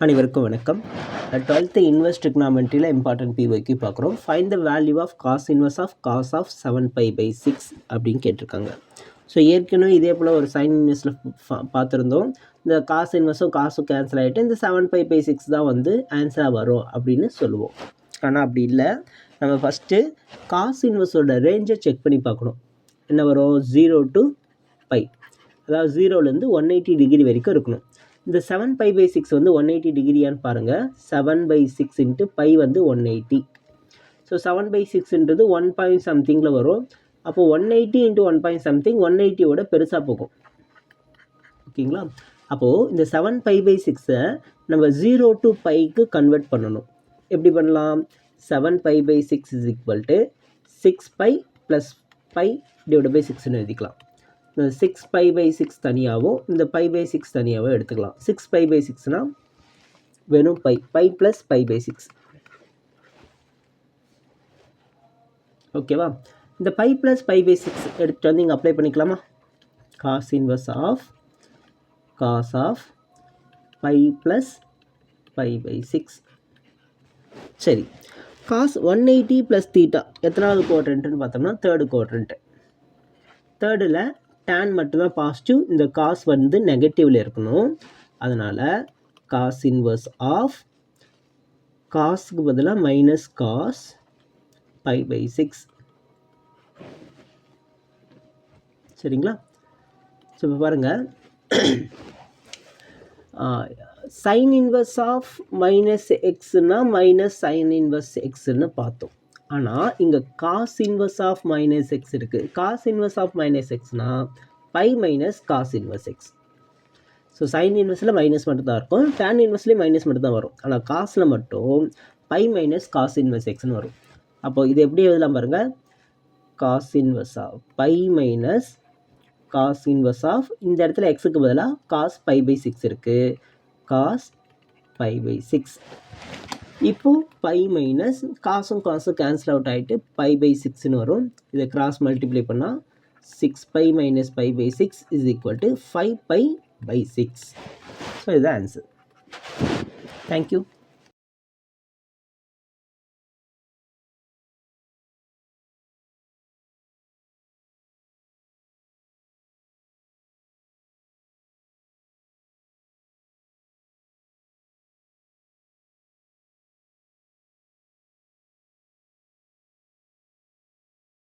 அனைவருக்கும் வணக்கம். 12th inverse ட்ரிக்னாமெட்ரியில் important பிஒய்க்கு பார்க்குறோம். Find the value of cos inverse of cos of 7π/6 அப்படின்னு கேட்டிருக்காங்க. ஸோ ஏற்கனவே இதே போல் ஒரு சைன் இன்வெர்ஸில் பார்த்துருந்தோம். இந்த காஸ் இன்வெர்ஸும் காசும் கேன்சல் ஆகிட்டு இந்த 7π/6 தான் வந்து ஆன்சராக வரும் அப்படின்னு சொல்லுவோம். ஆனால் அப்படி இல்லை. நம்ம ஃபஸ்ட்டு காஸ் இன்வெர்ஸோட ரேஞ்சை செக் பண்ணி பார்க்கணும். என்ன வரும்? 0 to π, அதாவது 0லேருந்து 180 டிகிரி வரைக்கும் இருக்கணும். இந்த 7π/6 வந்து 180 டிகிரியான்னு பாருங்கள். 7/6 இன்ட்டு பை வந்து 180. ஸோ 7/6ன்றது 1 பாயிண்ட் சம்திங்கில் வரும். அப்போது 180 இன்ட்டு 1 பாயிண்ட் சம்திங் 180யோட பெருசாக போகும். ஓகேங்களா? அப்போது இந்த 7π/6 நம்ம 0 to πக்கு கன்வெர்ட் பண்ணணும். எப்படி பண்ணலாம்? 7π/6 is equal to 6π + π/6ன்னு எழுதிக்கலாம். இந்த 6π/6 தனியாகவும் இந்த π/6 தனியாகவும் எடுத்துக்கலாம். 6π/6னா வெறும் பை + π/6. ஓகேவா? இந்த π + π/6 எடுத்துகிட்டு வந்து இங்கே அப்ளை பண்ணிக்கலாமா? Cos inverse of cos of π + π/6. சரி, காஸ் 180 + தீட்டா எத்தனாவது குவாட்ரண்ட்டுன்னு பார்த்தோம்னா தேர்டு குவாட்ரண்ட்டு. தேர்டில் tan மட்டும்தான் பாசிட்டிவ், இந்த காஸ் வந்து நெகட்டிவில் இருக்கணும். அதனால் காஸ் இன்வெர்ஸ் ஆஃப் காஸுக்கு பதிலாக மைனஸ் காஸ் π/6. சரிங்களா? ஸோ இப்போ பாருங்கள், சைன் இன்வெர்ஸ் ஆஃப் மைனஸ் எக்ஸ்னா மைனஸ் சைன் இன்வெர்ஸ் எக்ஸ்ன்னு பார்த்தோம். ஆனால் இங்கே cos inverse of minus x இருக்குது. காஸ் இன்வெர்ஸ் ஆஃப் மைனஸ் எக்ஸ்னா pi minus cos inverse x. So sine இன்வெர்ஸில் மைனஸ் மட்டும் தான் இருக்கும், டேன் இன்வெர்ஸ்லேயும் மைனஸ் மட்டும் தான் வரும். ஆனால் காசில் மட்டும் பை மைனஸ் காஸ் இன்வெர்ஸ் எக்ஸ்னு வரும். அப்போது இது எப்படி எழுதலாம் பாருங்கள்? Cos inverse of pi minus cos inverse of, இந்த இடத்துல எக்ஸுக்கு பதிலாக காஸ் π/6 இருக்குது. காஸ் π/6. இப்போது பை மைனஸ் காசும் கேன்சல் அவுட் ஆகிட்டு π/6ன்னு வரும். இதை கிராஸ் மல்டிப்ளை பண்ணால் 6π - π/6 is equal to 5π/6. ஸோ இதுதான் ஆன்சர். தேங்க்யூ.